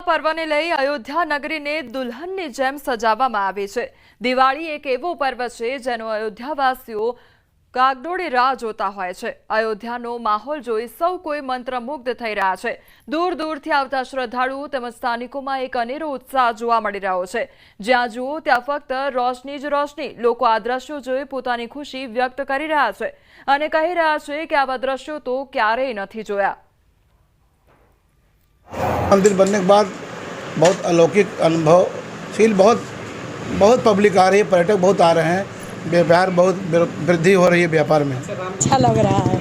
પર્વને લઈ અયોધ્યા નગરીને દુલ્હનની જેમ સજાવવામાં આવી છે। દિવાળી એક એવો પર્વ છે જેનો અયોધ્યાવાસીઓ કાગડોળે રાહ જોતા હોય છે। અયોધ્યાનો માહોલ જોઈ સૌ કોઈ મંત્રમુગ્ધ થઈ રહ્યા છે। દૂર દૂરથી આવતા શ્રદ્ધાળુઓ તેમજ સ્થાનિકોમાં એક અનેરો ઉત્સાહ જોવા મળી રહ્યો છે। જ્યાં જુઓ ત્યાં ફક્ત રોશની જ રોશની। લોકો આ દ્રશ્યો જોઈ પોતાની ખુશી વ્યક્ત કરી રહ્યા છે અને કહી રહ્યા છે કે આવા દ્રશ્યો તો ક્યારેય નથી જોયા। मंदिर बनने के बाद बहुत अलौकिक अनुभव फील बहुत पब्लिक आ रही है, पर्यटक बहुत आ रहे हैं, व्यापार बहुत वृद्धि हो रही है व्यापार में। अच्छा लग रहा है,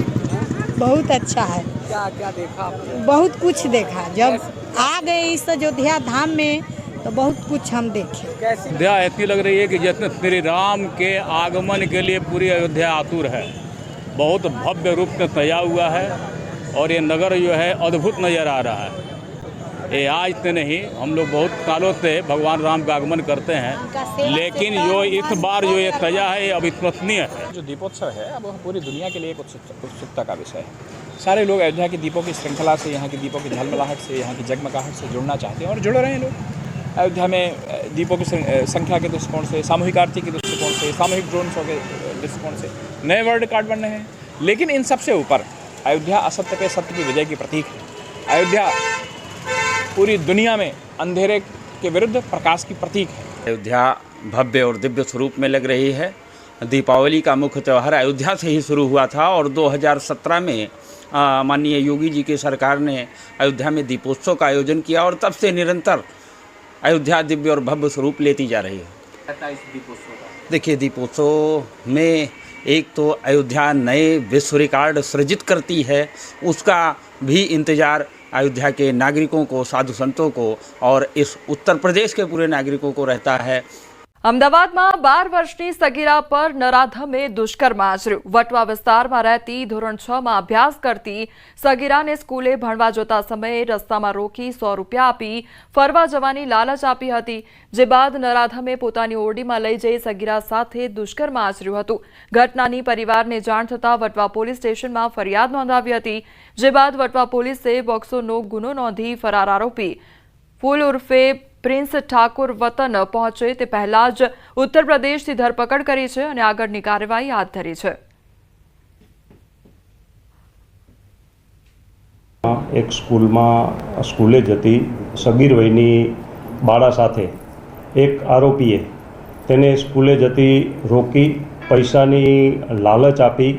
बहुत अच्छा है। क्या क्या देखा आपने? बहुत कुछ देखा। जब आ गए इस अयोध्या धाम में तो बहुत कुछ हम देखे। कैसी अयोध्या ऐसी लग रही है कि जैसे श्री राम के आगमन के लिए पूरी अयोध्या आतुर है। बहुत भव्य रूप में सजा हुआ है और ये नगर जो है अद्भुत नज़र आ रहा है। ये आज से नहीं, हम लोग बहुत सालों से भगवान राम का आगमन करते हैं, लेकिन जो इस बार जो ये सजा है ये अविश्वसनीय है। जो दीपोत्सव है अब पूरी दुनिया के लिए एक उत्सुकता का विषय है। सारे लोग अयोध्या की दीपों की श्रृंखला से, यहाँ की दीपों की झलमलाहट से, यहाँ की जगमगाहट से जुड़ना चाहते हैं और जुड़ रहे हैं लोग। अयोध्या में दीपों की संख्या के दृष्टिकोण से, सामूहिक आरती के दृष्टिकोण से, सामूहिक ड्रोन शो के दृष्टिकोण से नए वर्ल्ड रिकॉर्ड बन रहे हैं। लेकिन इन सबसे ऊपर अयोध्या असत्य पे सत्य की विजय की प्रतीक है। अयोध्या पूरी दुनिया में अंधेरे के विरुद्ध प्रकाश की प्रतीक है। अयोध्या भव्य और दिव्य स्वरूप में लग रही है। दीपावली का मुख्य त्यौहार अयोध्या से ही शुरू हुआ था और 2017 में माननीय योगी जी की सरकार ने अयोध्या में दीपोत्सव का आयोजन किया और तब से निरंतर अयोध्या दिव्य और भव्य स्वरूप लेती जा रही है। देखिए, दीपोत्सव में एक तो अयोध्या नए विश्व रिकॉर्ड सृजित करती है, उसका भी इंतज़ार अयोध्या के नागरिकों को, साधु संतों को और इस उत्तर प्रदेश के पूरे नागरिकों को रहता है। અમદાવાદમાં 12 વર્ષની સગીરા પર નરાધમે દુષ્કર્મ આચર્યું। વટવા વિસ્તારમાં રહેતી ધોરણ 6 માં અભ્યાસ કરતી સગીરાને સ્કૂલે ભણવા જતા સમયે રસ્તામાં રોકી 100 રૂપિયા આપી ફરવા જવાની લાલચ આપી હતી। જે બાદ નરાધમે પોતાની ઓરડીમાં લઈ જઈ સગીરા સાથે દુષ્કર્મ આચર્યું હતું। ઘટનાની પરિવારને જાણ થતાં વટવા પોલીસ સ્ટેશનમાં ફરિયાદ નોંધાવી હતી। જે બાદ વટવા પોલીસે પોક્સોનો ગુનો નોંધી ફરાર આરોપી ફૂલ ઉર્ફે પ્રિન્સ ઠાકુર વતન પહોંચે તે પહેલા જ ઉત્તર પ્રદેશથી ધરપકડ કરી છે અને આગળની કાર્યવાહી હાથ ધરી છે। એક સ્કૂલે જતી સગીર વયની બાળા સાથે એક આરોપીએ તેને સ્કૂલે જતી રોકી પૈસાની લાલચ આપી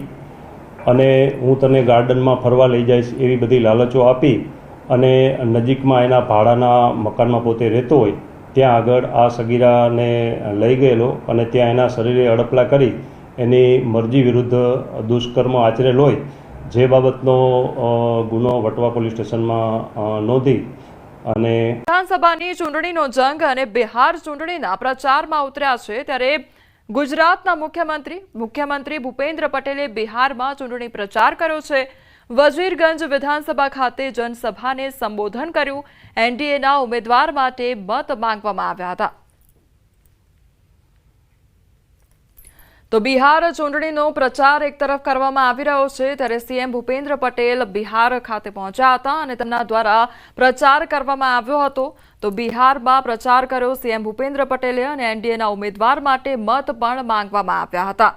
અને હું તને ગાર્ડનમાં ફરવા લઈ જઈશ એવી બધી લાલચો આપી અને નજીકમાં એના ભાડાના મકાનમાં પોતે રહેતો હોય ત્યાં આગળ આ સગીરાને લઈ ગયેલો અને ત્યાં એના શરીરે અડપલા કરી એની મરજી વિરુદ્ધ દુષ્કર્મ આચરેલ હોય જે બાબતનો ગુનો વટવા પોલીસ સ્ટેશનમાં નોંધી અને વિધાનસભાની ચૂંટણીનો જંગ અને બિહાર ચૂંટણીના પ્રચારમાં ઉતર્યા છે। ત્યારે ગુજરાતના મુખ્યમંત્રી ભૂપેન્દ્ર પટેલે બિહારમાં ચૂંટણી પ્રચાર કર્યો છે। વજીરગંજ વિધાનસભા ખાતે જનસભાને સંબોધન કર્યું। એનડીએના ઉમેદવાર માટે મત માંગવામાં આવ્યા હતા। તો બિહાર ચૂંટણીનો પ્રચાર એક તરફ કરવામાં આવી રહ્યો છે ત્યારે સીએમ ભૂપેન્દ્ર પટેલ બિહાર ખાતે પહોંચ્યા હતા અને તેમના દ્વારા પ્રચાર કરવામાં આવ્યો હતો। તો બિહારમાં પ્રચાર કર્યો સીએમ ભૂપેન્દ્ર પટેલે અને એનડીએના ઉમેદવાર માટે મત પણ માંગવામાં આવ્યા હતા।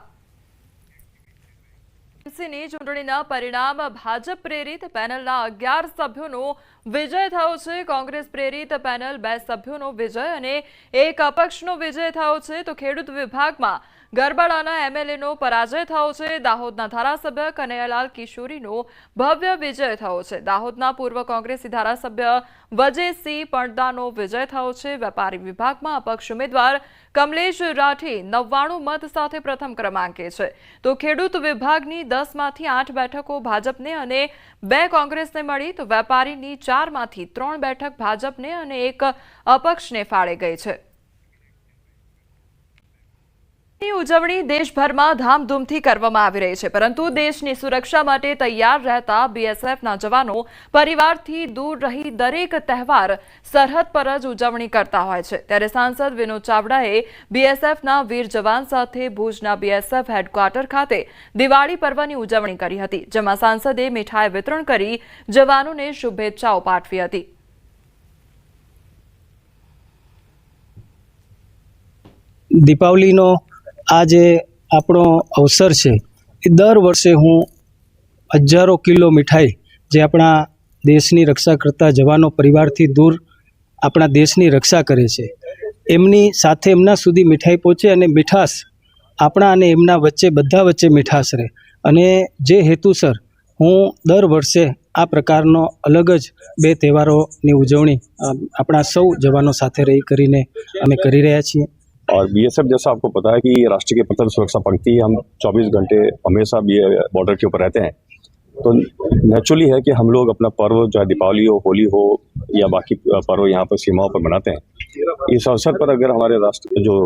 ની ચૂંટણીના પરિણામ ભાજપ પ્રેરિત પેનલના 11 સભ્યોનો વિજય થયો છે। કોંગ્રેસ પ્રેરિત પેનલ 2 સભ્યોનો વિજય અને એક અપક્ષનો વિજય થયો છે। તો ખેડૂત વિભાગમાં ગરબાડાના એમએલએનો પરાજય થયો છે। દાહોદના ધારાસભ્ય કનૈયાલાલ કિશોરીનો ભવ્ય વિજય થયો છે। દાહોદના પૂર્વ કોંગ્રેસી ધારાસભ્ય વજેસિંહ પડદાનો વિજય થયો છે। વેપારી વિભાગમાં અપક્ષ ઉમેદવાર કમલેશ રાઠી 99 મત સાથે પ્રથમ ક્રમાંકે છે। તો ખેડૂત વિભાગની 10માંથી 8 બેઠકો ભાજપને અને 2 કોંગ્રેસને મળી। તો વેપારીની 4માંથી 3 બેઠક ભાજપને અને 1 અપક્ષને ફાળે ગઈ છે। ઉજવણી દેશભરમાં ધામધૂમથી કરવામાં આવી રહી છે, પરંતુ દેશની સુરક્ષા માટે તૈયાર રહેતા બીએસએફના જવાનો પરિવારથી દૂર રહી દરેક તહેવાર સરહદ પર જ ઉજવણી કરતા હોય છે। ત્યારે સાંસદ વિનોદ ચાવડાએ બીએસએફના વીર જવાન સાથે ભુજના બીએસએફ હેડક્વાર્ટર ખાતે દિવાળી પર્વની ઉજવણી કરી હતી, જેમાં સાંસદે મીઠાઈ વિતરણ કરી જવાનોને શુભેચ્છાઓ પાઠવી હતી। દીપાવલીનો આ જે આપણો અવસર છે એ દર વર્ષે હું હજારો કિલો મીઠાઈ જે આપણા દેશની રક્ષા કરતા જવાનો પરિવારથી દૂર આપણા દેશની રક્ષા કરે છે એમની સાથે એમના સુધી મીઠાઈ પહોંચે અને મીઠાશ આપણા અને એમના વચ્ચે બધા વચ્ચે મીઠાશ રહે અને જે હેતુસર હું દર વર્ષે આ પ્રકારનો અલગ જ બે તહેવારોની ઉજવણી આપણા સૌ જવાનો સાથે રહી કરીને અમે કરી રહ્યા છીએ। और बीएसएफ जैसा आपको पता है कि राष्ट्र की प्रथम सुरक्षा पंक्ति, हम 24 घंटे हमेशा बॉर्डर के ऊपर रहते हैं, तो नेचुरली है कि हम लोग अपना पर्व चाहे दीपावली हो, होली हो या बाकी पर्व यहाँ पर सीमाओं पर मनाते हैं। इस अवसर पर अगर हमारे राष्ट्र जो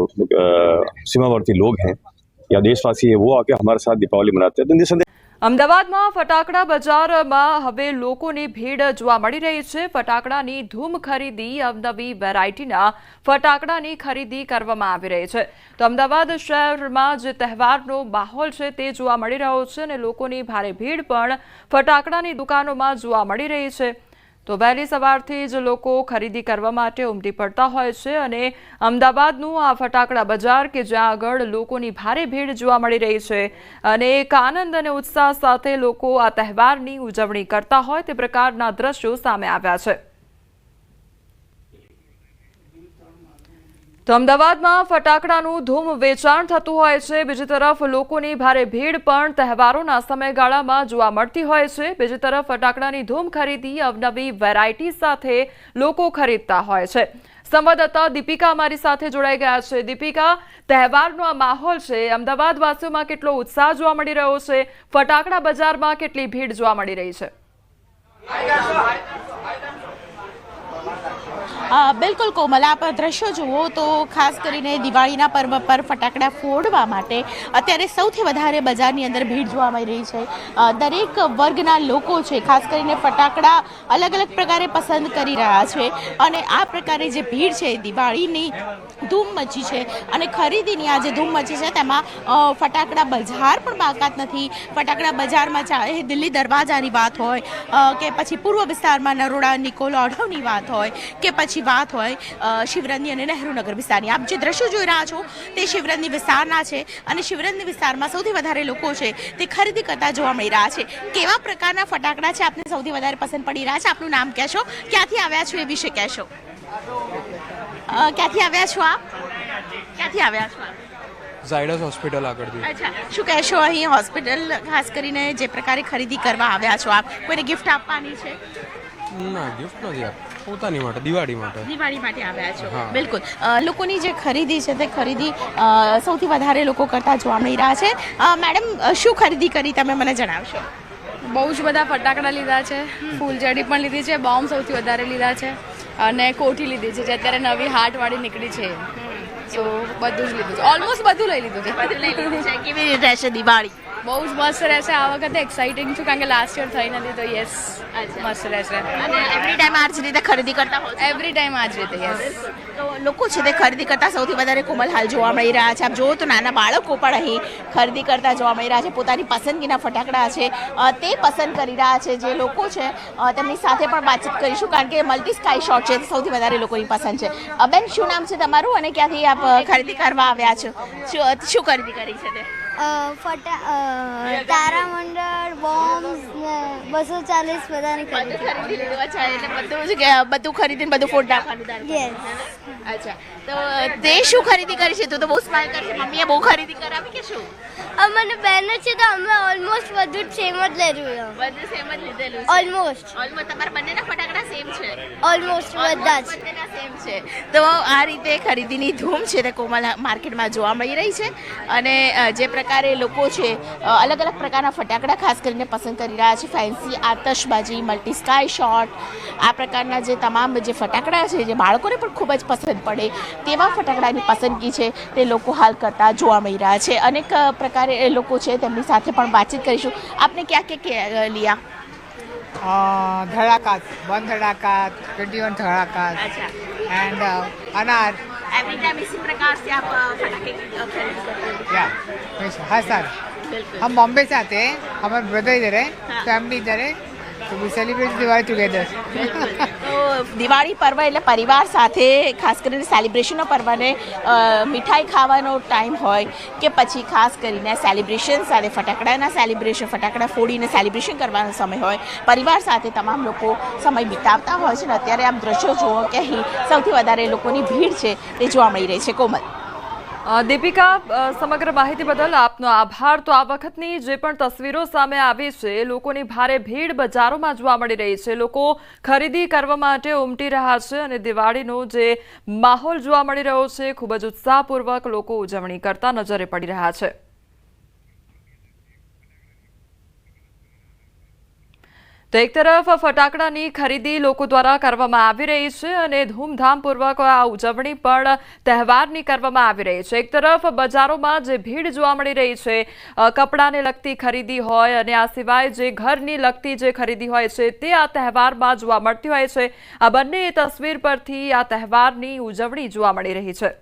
सीमावर्ती लोग हैं या देशवासी है वो आके हमारे साथ दीपावली मनाते हैं तो निसंदेह અમદાવાદમાં ફટાકડા બજારમાં હવે લોકોની ભીડ જોવા મળી રહી છે। ફટાકડાની ધૂમ ખરીદી, અવનવી વેરાયટીના ફટાકડાની ખરીદી કરવામાં આવી રહી છે। તો અમદાવાદ શહેરમાં જે તહેવારનો માહોલ છે તે જોવા મળી રહ્યો છે અને લોકોની ભારે ભીડ પણ ફટાકડાની દુકાનોમાં જોવા મળી રહી છે। તો વહેલી સવારથી જ લોકો ખરીદી કરવા માટે ઉમટી પડતા હોય છે અને અમદાવાદનું આ ફટાકડા બજાર કે જ્યાં આગળ લોકોની ભારે ભીડ જોવા મળી રહી છે અને એક આનંદ અને ઉત્સાહ સાથે લોકો આ તહેવારની ઉજવણી કરતા હોય તે પ્રકારના દ્રશ્યો સામે આવ્યા છે। તો અમદાવાદમાં ફટાકડાનું ધૂમ વેચાણ થતું હોય છે, બીજી તરફ લોકોની ભારે ભીડ પણ તહેવારોના સમયગાળામાં જોવા મળતી હોય છે। બીજી તરફ ફટાકડાની ધૂમ ખરીદી, અવનવી વેરાયટી સાથે લોકો ખરીદતા હોય છે। સંવાદદાતા દીપિકા અમારી સાથે જોડાઈ ગયા છે। દીપિકા, તહેવારનો આ માહોલ છે, અમદાવાદ વાસીઓમાં કેટલો ઉત્સાહ જોવા મળી રહ્યો છે? ફટાકડા બજારમાં કેટલી ભીડ જોવા મળી રહી છે? બિલકુલ કોમલ, આપ દ્રશ્યો જુઓ તો ખાસ કરીને દિવાળીના પર્વ પર ફટાકડા ફોડવા માટે અત્યારે સૌથી વધારે બજારની અંદર ભીડ જોવા મળી રહી છે। દરેક વર્ગના લોકો છે ખાસ કરીને ફટાકડા અલગ અલગ પ્રકારે પસંદ કરી રહ્યા છે અને આ પ્રકારે જે ભીડ છે દિવાળીની ધૂમ મચી છે અને ખરીદીની આ જે ધૂમ મચી છે તેમાં ફટાકડા બજાર પણ બાકાત નથી। ફટાકડા બજારમાં ચાહે દિલ્હી દરવાજાની વાત હોય કે પછી પૂર્વ વિસ્તારમાં નરોડા નિકોલ ઓઢવની વાત હોય કે પછી વાત હોય શિવરંજની અને નહેરુનગર વિસ્તારની। આપ જે દ્રશ્યો જોઈ રહ્યા છો તે શિવરંજની વિસ્તારના છે અને શિવરંજની વિસ્તારમાં સૌથી વધારે લોકો છે તે ખરીદી કરતા જોવા મળી રહ્યા છે। કેવા પ્રકારના ફટાકડા છે આપને સૌથી વધારે પસંદ પડી રહ્યા છે? આપનું નામ કહેશો, ક્યાંથી આવ્યા છો એ વિશે કહેશો। ક્યાંથી આવ્યા છો આપ? ક્યાંથી આવ્યા છો આપ? ઝાયડસ હોસ્પિટલ આગળથી। અચ્છા, શું કહેશો અહીં હોસ્પિટલ ખાસ કરીને જે પ્રકારે ખરીદી કરવા આવ્યા છો આપ, કોઈને ગિફ્ટ આપવાની છે? ના, ગિફ્ટ નથી આપ, પોતાની માટે, દિવાળી માટે આવ્યા છો। બિલકુલ, લોકોની જે ખરીદી છે તે ખરીદી સૌથી વધારે લોકો કરતા જોવા મળી રહ્યા છે। મેડમ, શું ખરીદી કરી તમે મને જણાવશો? બહુ જ બધા ફટાકડા લીધા છે, ફૂલઝડી પણ લીધી છે, બોમ્બ સૌથી વધારે લીધા છે અને કોઠી લીધી છે જે અત્યારે નવી હાર્ટવાળી નીકળી છે, સો બધું જ લીધું છે, ઓલમોસ્ટ બધું લઈ લીધું છે। કેવી રીતે રહેશે દિવાળી? બહુ જ મસ્ત રહેશે આ વખતે, એક્સાઇટિંગ છું કારણ કે લાસ્ટ યર થઈ નથી તો યસ મસ્ત રહેશે। અને એવરી ટાઈમ આ જ રીતે ખરીદી કરતા હો? એવરી ટાઈમ આ જ રીતે યસ। તો લોકો છે તે ખરીદી કરતા સૌથી વધારે કોમલ હાલ જોવા મળી રહ્યા છે। આપ જુઓ તો નાના બાળકો પણ અહીં ખરીદી કરતા જોવા મળી રહ્યા છે, પોતાની પસંદગીના ફટાકડા છે તે પસંદ કરી રહ્યા છે। જે લોકો છે તેમની સાથે પણ વાતચીત કરીશું કારણ કે મલ્ટી સ્કાય શોટ છે તે સૌથી વધારે લોકોની પસંદ છે। બેન, શું નામ છે તમારું અને ક્યાંથી આપ ખરીદી કરવા આવ્યા છો? શું ખરીદી કરી છે તે? તારામંડળ, બોમ્બ, 240 બધાની ખરીદી લીધું। અચ્છા, એટલે બધું ખરીદીને બધું ફોડ નાખવાનું? અચ્છા, તો તે શું ખરીદી કરી છે? તું તો બહુ સ્માઈલ કરશે, મમ્મીએ બહુ ખરીદી કરાવી કે શું? મને બેનર છે તો અમે ઓલમોસ્ટ બધું સેમ જ લીધું। બધું સેમ જ લીધેલું? ઓલમોસ્ટ તમારા બંનેના ફટાકડા સેમ છે? ઓલમોસ્ટ બધા જ સેમ છે। તો આ રીતે ખરીદીની ધૂમ છે તે કોમલ માર્કેટમાં જોવા મળી રહી છે અને જે પ્રકારે લોકો છે અલગ અલગ પ્રકારના ફટાકડા ખાસ કરીને પસંદ કરી રહ્યા છે। ફેન્સી આતશબાજી, મલ્ટી સ્કાય શોટ, આ પ્રકારના જે તમામ જે ફટાકડા છે જે બાળકોને પણ ખૂબ જ પસંદ પડે તેવા ફટાકડાની પસંદગી છે તે લોકો હાલ કરતા જોવા મળી રહ્યા છે। અનેક પ્રકારે લોકો છે તેમની સાથે પણ વાતચીત કરીશું। આપને ક્યાં ક્યાં लिया? धड़ाका, 1 धड़ाका, 21 धड़ाका एंड अनार। एवरी टाइम इसी प्रकार से आप फटाके खरीदते हैं? हाँ सर, हम बॉम्बे से आते हैं, हमारे ब्रदर इधर है, फैमिली इधर है, तो वी सेलिब्रेट दिवाली टुगेदर। तो દિવાળી પર્વ એટલે પરિવાર સાથે ખાસ કરીને સેલિબ્રેશનનો પર્વને મીઠાઈ ખાવાનો ટાઈમ હોય કે પછી ખાસ કરીને સેલિબ્રેશન સાથે ફટાકડા ફોડીને સેલિબ્રેશન કરવાનો સમય હોય, પરિવાર સાથે તમામ લોકો સમય વિતાવતા હોય છે. ને અત્યારે આપ દ્રશ્યો જુઓ કે અહીં સૌથી વધારે લોકોની ભીડ છે તે જોવા મળી રહી છે. કોમલ. દીપિકા, સમગ્ર માહિતી બદલ આપનો આભાર. તો આ વખતની જે પણ તસવીરો સામે આવી છે, લોકોની ભારે ભીડ બજારોમાં જોવા મળી રહી છે. લોકો ખરીદી કરવા માટે ઉમટી રહ્યા છે અને દિવાળીનો જે માહોલ જોવા મળી રહ્યો છે, ખૂબ જ ઉત્સાહપૂર્વક લોકો ઉજવણી કરતા નજરે પડી રહ્યા છે. તો એક તરફ ફટાકડાની ખરીદી લોકો દ્વારા કરવામાં આવી રહી છે અને ધૂમધામપૂર્વક આ ઉજવણી પણ તહેવારની કરવામાં આવી રહી છે. એક તરફ બજારોમાં જે ભીડ જોવા મળી રહી છે, કપડાને લગતી ખરીદી હોય અને આ સિવાય જે ઘરની લગતી જે ખરીદી હોય છે તે આ તહેવારમાં જોવા મળતી હોય છે. આ બંને તસવીર પરથી આ તહેવારની ઉજવણી જોવા મળી રહી છે.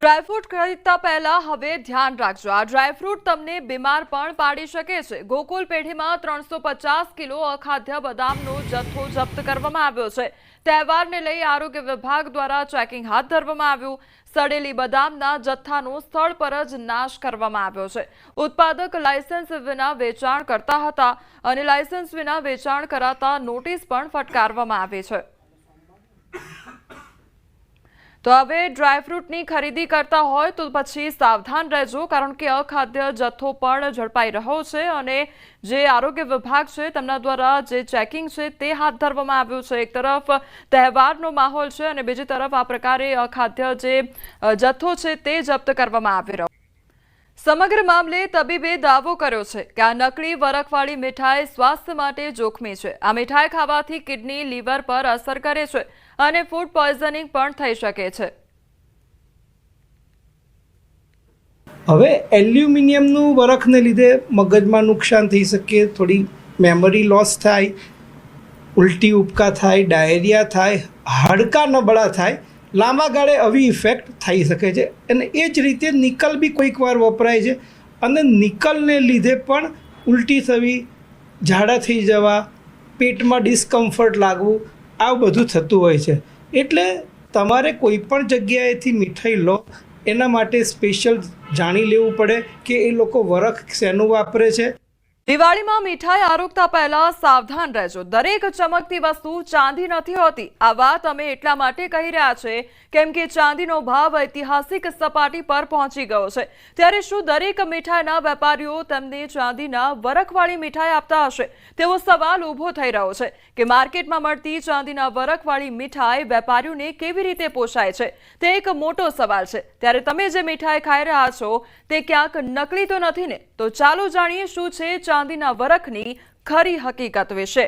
ડ્રાયફ્રૂટ ખરીદતા પહેલા હવે ધ્યાન રાખજો. આ ડ્રાયફ્રૂટ તમને બીમાર પણ પાડી શકે છે. ગોકુલ પેઢીમાં 350 કિલો અખાદ્ય બદામનો જથ્થો જપ્ત કરવામાં આવ્યો છે. તહેવારને લઈ આરોગ્ય વિભાગ દ્વારા ચેકિંગ હાથ ધરવામાં આવ્યું. સડેલી બદામના જથ્થાનો સ્થળ પર જ નાશ કરવામાં આવ્યો છે. ઉત્પાદક લાયસન્સ વિના વેચાણ કરતા હતા અને લાયસન્સ વિના વેચાણ કરાતા નોટિસ પણ ફટકારવામાં આવી છે. તો હવે ડ્રાયફ્રૂટની ખરીદી કરતા હોય તો પછી સાવધાન રહેજો, કારણ કે અખાદ્ય જથ્થો પણ ઝડપાઈ રહ્યો છે અને જે આરોગ્ય વિભાગ છે તેમના દ્વારા જે ચેકિંગ છે તે હાથ ધરવામાં આવ્યું છે. એક તરફ તહેવારનો માહોલ છે અને બીજી તરફ આ પ્રકારે અખાદ્ય જે જથ્થો છે તે જપ્ત કરવામાં આવી રહ્યો. સમગ્ર મામલે તબીબે દાવો કર્યો છે કે આ નકલી વરખવાળી મીઠાઈ સ્વાસ્થ્ય માટે જોખમી છે. આ મીઠાઈ ખાવાથી કિડની, લીવર પર અસર કરે છે અને ફૂડ પોઈઝનિંગ પણ થઈ શકે છે. હવે એલ્યુમિનિયમનું વરખને લીધે મગજમાં નુકસાન થઈ શકે, થોડી મેમરી લોસ થાય, ઉલટી ઉપકા થાય, ડાયરિયા થાય, હાડકાં નબળા થાય, લાંબા ગાળે આવી ઇફેક્ટ થઈ શકે છે. અને એ જ રીતે નિકલ બી કોઈક વાર વપરાય છે અને નિકલને લીધે પણ ઉલટી થવી, ઝાડા થઈ જવા, પેટમાં ડિસ્કમ્ફર્ટ લાગવું, આ બધું થતું હોય છે. એટલે તમારે કોઈ પણ જગ્યાએથી મીઠાઈ લો એના માટે સ્પેશિયલ જાણી લેવું પડે કે એ લોકો વરખ શેનું વાપરે છે. દિવાળીમાં મીઠાઈ આરોગતા પહેલા સાવધાન રહેજો. દરેક ચમકતી વસ્તુ ચાંદી નથી હોતી. આ વાત અમે એટલા માટે કહી રહ્યા છે કેમ કે ચાંદીનો ભાવ ઐતિહાસિક સપાટી પર પહોંચી ગયો છે. ત્યારે શું દરેક મીઠાઈના વેપારીઓ તેમને ચાંદીના વરખવાળી મીઠાઈ આપતા હશે તેવો સવાલ ઊભો થઈ રહ્યો છે કે માર્કેટમાં મળતી ચાંદીના વરખવાળી મીઠાઈ વેપારીઓને કેવી રીતે પોષાય છે તે એક મોટો સવાલ છે. ત્યારે તમે જે મીઠાઈ ખાઈ રહ્યા છો તે ક્યાંક નકલી તો નથી ને? તો ચાલો જાણીએ શું છે ચાંદીના વરખની ખરી હકીકત વિશે.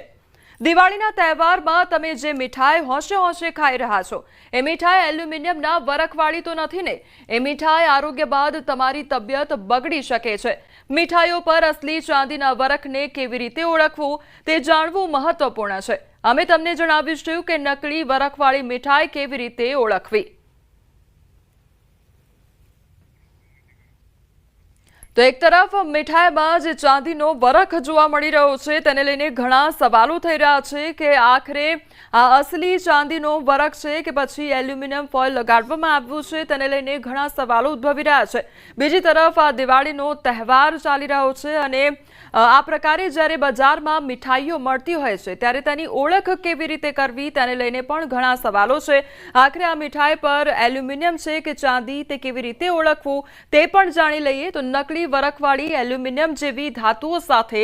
દિવાળીના તહેવારમાં તમે જે મીઠાઈ હોંશે હોંશે ખાઈ રહ્યા છો એ મીઠાઈ એલ્યુમિનિયમના વરખવાળી તો નથી ને? એ મીઠાઈ આરોગ્ય બાદ તમારી તબિયત બગડી શકે છે. મીઠાઈઓ પર અસલી ચાંદીના વરખને કેવી રીતે ઓળખવું તે જાણવું મહત્વપૂર્ણ છે. અમે તમને જણાવીશું કે નકલી વરખવાળી મીઠાઈ કેવી રીતે ઓળખવી. તો એક તરફ મીઠાઈમાં જે ચાંદીનો વરખ જોવા મળી રહ્યો છે તેને લઈને ઘણા સવાલો થઈ રહ્યા છે કે આખરે આ અસલી ચાંદીનો વરખ છે કે પછી એલ્યુમિનિયમ ફોઇલ લગાડવામાં આવ્યું છે, તેને લઈને ઘણા સવાલો ઉદ્ભવી રહ્યા છે. બીજી તરફ આ દિવાળીનો તહેવાર ચાલી રહ્યો છે અને આ પ્રકારે જ્યારે બજારમાં મીઠાઈઓ મળતી હોય છે ત્યારે તેની ઓળખ કેવી રીતે કરવી તેને લઈને પણ ઘણા સવાલો છે. આખરે આ મીઠાઈ પર એલ્યુમિનિયમ છે કે ચાંદી તે કેવી રીતે ઓળખવું તે પણ જાણી લઈએ. તો નકલી વરખવાળી એલ્યુમિનિયમ જેવી ધાતુઓ સાથે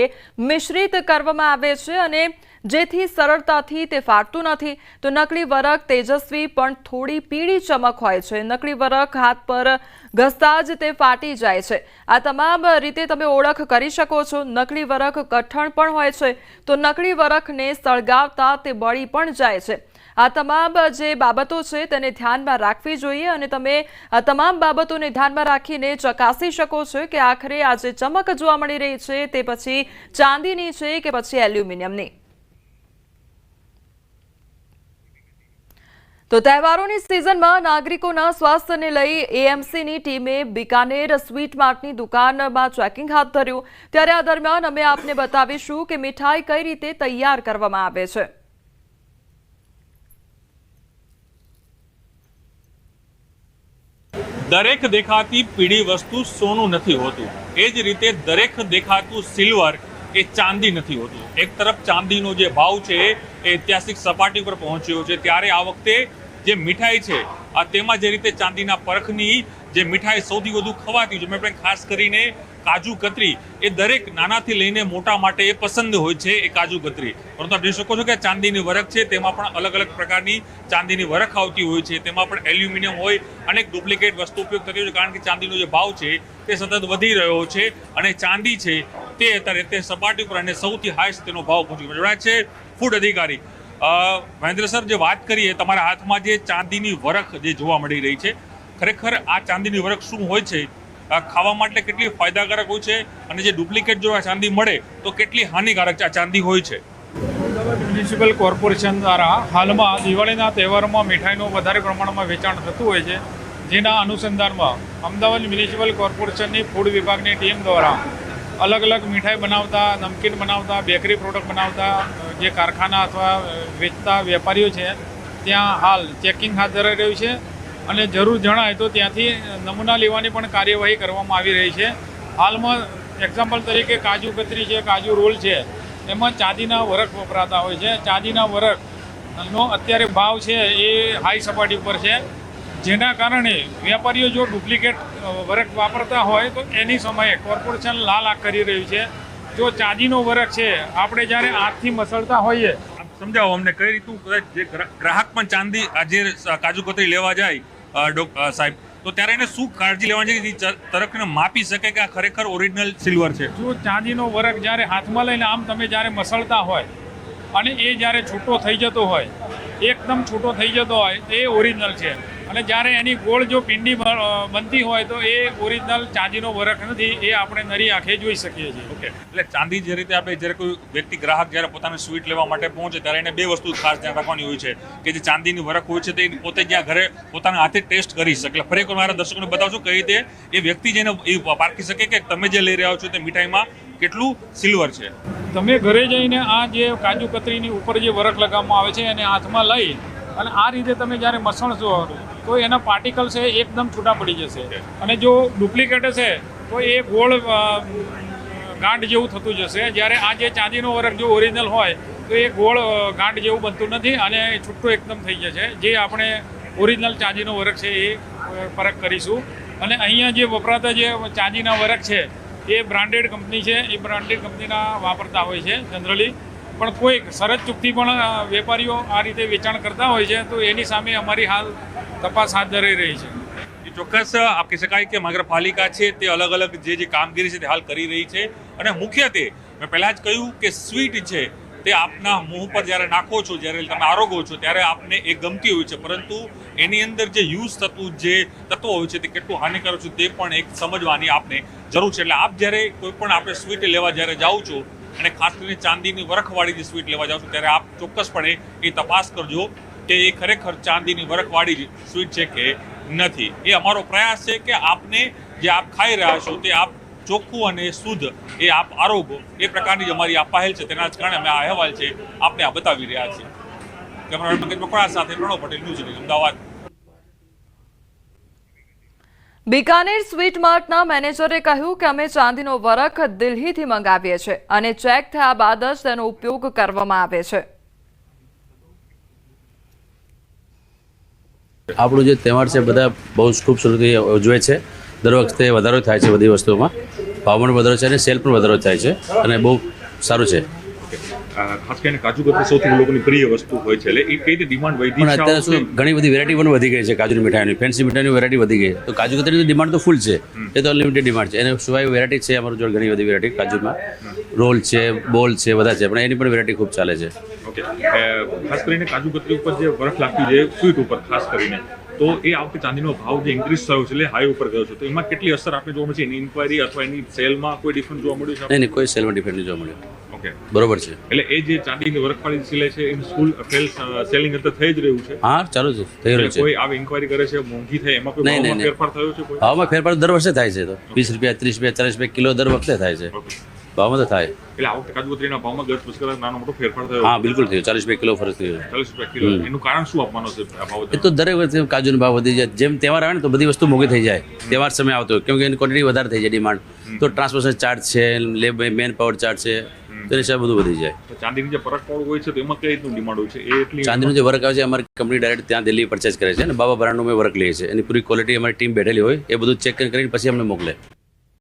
મિશ્રિત કરવામાં આવે છે અને જેથી સરળતાથી તે ફાટતું નથી. તો નકલી વરખ તેજસ્વી પણ થોડી પીળી ચમક હોય છે. નકલી વરખ હાથ પર ઘસતા જ તે ફાટી જાય છે. આ તમામ રીતે તમે ઓળખ કરી શકો છો. નકલી વરખ કઠણ પણ હોય છે તો નકલી વરખને સળગાવતા તે બળી પણ જાય છે. આ તમામ જે બાબતો છે તેને ધ્યાનમાં રાખવી જોઈએ અને તમે આ તમામ બાબતોને ધ્યાનમાં રાખીને ચકાસી શકો છો કે આખરે આ જે ચમક જોવા મળી રહી છે તે પછી ચાંદીની છે કે પછી એલ્યુમિનિયમની. તો તહેવારોની સિઝનમાં નાગરિકોના સ્વાસ્થ્યને લઈ એએમસીની ટીમે બિકાનેર સ્વીટ માર્ટની દુકાનમાં ચેકિંગ હાથ ધર્યું, ત્યારે આ દરમિયાન અમે આપને બતાવીશું કે મીઠાઈ કઈ રીતે તૈયાર કરવામાં આવે છે। દરેક દેખાતી પીળી વસ્તુ સોનું નથી હોતું, એ જ રીતે દરેક દેખાતું સિલ્વર એ ચાંદી નથી હોતું। એક તરફ ચાંદીનો જે ભાવ છે એ ઐતિહાસિક સપાટી પર પહોંચ્યો છે, ત્યારે આ વખતે જે મીઠાઈ છે તેમાં જે રીતે ચાંદીના પરખની જે મીઠાઈ સૌથી વધુ ખવાતી છે, મેં ખાસ કરીને કાજુ કતરી, એ દરેક નાનાથી લઈને મોટા માટે એ પસંદ હોય છે એ કાજુ કતરી। પરંતુ આપ જોઈ શકો છો કે ચાંદીની વરખ છે તેમાં પણ અલગ અલગ પ્રકારની ચાંદીની વરખ આવતી હોય છે, તેમાં પણ એલ્યુમિનિયમ હોય, અનેક ડુપ્લિકેટ વસ્તુ ઉપયોગ થતી હોય છે, કારણ કે ચાંદીનો જે ભાવ છે તે સતત વધી રહ્યો છે અને ચાંદી છે તે અત્યારે તે સપાટી પર અને સૌથી હાઈએસ્ટ તેનો ભાવ પહોંચી ગયો છે। ફૂડ અધિકારી મહેન્દ્ર સર, જે વાત કરીએ તમારા હાથમાં જે ચાંદીની વરખ જે જોવા મળી રહી છે, ખરેખર આ ચાંદીની વરખ શું હોય છે, ખાવા માટે કેટલી ફાયદાકારક હોય છે અને જે ડુપ્લિકેટ જો આ ચાંદી મળે તો કેટલી હાનિકારક આ ચાંદી હોય છે? અમદાવાદ મ્યુનિસિપલ કોર્પોરેશન દ્વારા હાલમાં દિવાળીના તહેવારોમાં મીઠાઈનું વધારે પ્રમાણમાં વેચાણ થતું હોય છે, જેના અનુસંધાનમાં અમદાવાદ મ્યુનિસિપલ કોર્પોરેશનની ફૂડ વિભાગની ટીમ દ્વારા અલગ અલગ મીઠાઈ બનાવતા, નમકીન બનાવતા, બેકરી પ્રોડક્ટ બનાવતા જે કારખાના અથવા વેચતા વેપારીઓ છે ત્યાં હાલ ચેકિંગ હાથ ધરાઈ રહ્યું છે અને જરૂર જણાય તો ત્યાંથી નમૂના લેવાની પણ કાર્યવાહી કરવામાં આવી રહી છે। હાલમાં એક્ઝામ્પલ તરીકે કાજુ કતરી છે, કાજુ રોલ છે, એમાં ચાંદીના વરખ વપરાતા હોય છે। ચાંદીના વરખનો અત્યારે ભાવ છે એ હાઈ સપાટી ઉપર છે, જેના કારણે વેપારીઓ જો ડુપ્લિકેટ વરખ વાપરતા હોય તો એની સમયે કોર્પોરેશન લાલ આંખ કરી રહ્યું છે। જો ચાંદીનો વરખ છે આપણે જ્યારે હાથથી મસળતા હોઈએ, સમજાવો અમને કઈ રીતનું, જે ગ્રાહક પણ ચાંદી આજે કાજુ કતરી લેવા જાય સાહેબ, તો ત્યારે એને શું કાળજી લેવાની છે તરફને માપી શકે કે આ ખરેખર ઓરિજિનલ સિલ્વર છે? જો ચાંદીનો વરખ જ્યારે હાથમાં લઈને આમ તમે જ્યારે મસળતા હોય અને એ જ્યારે છૂટો થઈ જતો હોય, એકદમ છૂટો થઈ જતો હોય એ ઓરિજિનલ છે, અને જ્યારે એની ગોળ જો પિંડી બનતી હોય તો એ ઓરિજિનલ ચાંદીનો વરખ નથી, એ આપણે નરી આંખે જોઈ શકીએ છીએ। ઓકે, એટલે ચાંદી જે રીતે આપણે જ્યારે કોઈ વ્યક્તિ ગ્રાહક જ્યારે પોતાનું સ્વીટ લેવા માટે પહોંચે ત્યારે એને બે વસ્તુ ખાસ ધ્યાન રાખવાની હોય છે કે જે ચાંદીની વરખ હોય છે તે પોતે જ્યાં ઘરે પોતાના હાથે ટેસ્ટ કરી શકે। એટલે ફરી મારા દર્શકોને બતાવશો કઈ રીતે એ વ્યક્તિ જેને એ પારખી શકે કે તમે જે લઈ રહ્યા છો તે મીઠાઈમાં કેટલું સિલ્વર છે? તમે ઘરે જઈને આ જે કાજુ કતરીની ઉપર જે વરખ લગાવવામાં આવે છે એને હાથમાં લઈ અને આ રીતે તમે જ્યારે મસળશો તો એના પાર્ટિકલ છે એકદમ છૂટા પડી જશે, અને જો ડુપ્લિકેટ હશે તો એ ગોળ ગાંઠ જેવું થતું જશે। જ્યારે આ જે ચાંદીનો વરખ જો ઓરિજિનલ હોય તો એ ગોળ ગાંઠ જેવું બનતું નથી અને છૂટું એકદમ થઈ જશે। જે આપણે ઓરિજિનલ ચાંદીનો વરખ છે એ પરખ કરીશું, અને અહીંયા જે વપરાતા જે ચાંદીના વરખ છે એ બ્રાન્ડેડ કંપની છે, એ બ્રાન્ડેડ કંપનીના વાપરતા હોય છે જનરલી, પણ કોઈ શરત ચૂકથી પણ વેપારીઓ આ રીતે વેચાણ કરતા હોય છે તો એની સામે અમારી હાલ તપાસ હાથ ધરાઈ રહી છે। ચોક્કસ આપ કહી શકાય કે મહાનગરપાલિકા છે તે અલગ અલગ જે કામગીરી છે તે હાલ કરી રહી છે, અને મુખ્યત્વે મેં પહેલાં જ કહ્યું કે સ્વીટ છે તે આપના મોં પર જ્યારે નાખો છો, જ્યારે તમે આરોગો છો ત્યારે આપને એ ગમતી હોય છે, પરંતુ એની અંદર જે યુઝ થતું જે તત્વો હોય છે તે કેટલું હાનિકારક છે તે પણ એક સમજવાની આપને જરૂર છે। એટલે આપ જ્યારે કોઈ પણ આપણે સ્વીટ લેવા જ્યારે જાઓ છો અને ખાસ કરીને ચાંદીની વરખવાળી જે સ્વીટ લેવા જાઓ છો ત્યારે આપ ચોક્કસપણે એ તપાસ કરજો કે એ ખરેખર ચાંદીની વરખવાળી સ્વીટ છે કે નથી। એ અમારો પ્રયાસ છે કે આપને જે આપ ખાઈ રહ્યા છો તે આપ ચોખ્ખું અને શુદ્ધ એ આપ આરોગો, એ પ્રકારની જ અમારી આ પહેલ છે, તેના જ કારણે અમે આ અહેવાલ છે આપને આ બતાવી રહ્યા છીએ। કેમેરામેન પંકજ મકવાણા સાથે પ્રણવ પટેલ, ન્યૂઝ 18 અમદાવાદ। બિકાનેર સ્વીટ માર્ટના મેનેજરે કહ્યું કે અમે ચાંદીનો વરખ દિલ્હીથી મંગાવીએ છીએ અને ચેક થયા બાદ જ તેનો ઉપયોગ કરવામાં આવે છે। આપણો જે તહેવાર છે બધા બહુ ખૂબસૂરતી ઉજવે છે, દર વખતે વધારો થાય છે બધી વસ્તુઓમાં, ભાવ પણ વધારો છે અને સેલ પણ વધારો થાય છે અને બહુ સારું છે। ખાસ કરીને કાજુ કતરી સૌથી લોકોની પ્રિય વસ્તુ હોય છે, એટલે એ કઈ રીતે ડિમાન્ડ વધી છે? અત્યારે શું ઘણી બધી વેરાયટી પણ વધી ગઈ છે કાજુની મીઠાઈની, ફેન્સી મીઠાઈની વેરાયટી વધી ગઈ, તો કાજુ કતરીની ડિમાન્ડ તો ફૂલ છે, એ તો અનલિમિટેડ ડિમાન્ડ છે। એને સિવાય વેરાયટી છે અમારું જોડે ઘણી બધી વેરાયટી કાજુમાં, રોલ છે, બોલ છે, બધા છે, પણ એની પણ વેરાયટી ખૂબ ચાલે છે। ઓકે, ખાસ કરીને કાજુ કતરી ઉપર જે વરખ લાગતી છે સ્વીટ ઉપર ખાસ કરીને, તો એ આ વખતે ચાંદીનો ભાવ જે ઇન્ક્રીઝ થયો છે એટલે હાઈ ઉપર ગયો છે, તો એમાં કેટલી અસર આપણે જોવા મળે છે? એની ઇન્ક્વાયરી અથવા એની સેલમાં કોઈ ડિફરન્સ જોવા મળ્યું છે? નહીં, કોઈ સેલમાં ડિફરન્સ જોવા મળ્યું। ઓકે, બરોબર છે. એટલે એ જે ચાંદીની વરખવાળી સિલાઈ છે એનું ફૂલ સેલિંગ અત્યારે થઈ જ રહ્યું છે. હા, ચાલુ છે, થઈ રહ્યું છે. કોઈ આવી ઇન્ક્વાયરી કરે છે મોંઘી થાય એમાં કોઈ ભાવમાં ફેરફાર થયો છે? કોઈ ભાવમાં ફેરફાર દર વર્ષે થાય છે. તો 20 રૂપિયા, 30 રૂપિયા, 40 રૂપિયા કિલો દર વખતે થાય છે. ભાવમાં તો થાય. એટલે આ વખતે કાજુકતરીના ભાવમાં ગત વર્ષ કરતાં નાનો મોટો ફેરફાર થયો? હા, બિલકુલ થયો. 40 રૂપિયા કિલો ફરક થયો. 40 રૂપિયા કિલો. એનું કારણ શું આપવાનો છે આ ભાવ? એ તો દરેક વખતે કાજુનો ભાવ વધી જાય. જેમ તહેવાર આવે ને તો બધી વસ્તુ મોંઘી થઈ જાય. તહેવાર સમય આવતો કેમ કે એની ક્વોન્ટિટી વધારે થઈ જાય, ડિમાન્ડ. તો ટ્રાન્સપોર્ટેશન ચાર્જ છે, મેન પાવર ચાર્જ છે, તો એ બધું વધી જાય. ચાંદીની જે પરકવાળું હોય છે તો એમાં કઈ રીતનું ડિમાન્ડ હોય છે? એ એટલી ચાંદીનું જે વર્ક આવે છે અમારી કંપની ડાયરેક્ટ ત્યાં દિલ્હી પરચેસ કરે છે અને બાબા બ્રાન્ડનું મેં વર્ક લઈએ છીએ. એની પૂરી ક્વોલિટી અમારી ટીમ બેઠેલી હોય, એ બધું ચેક કરીને પછી અમને મોકલે.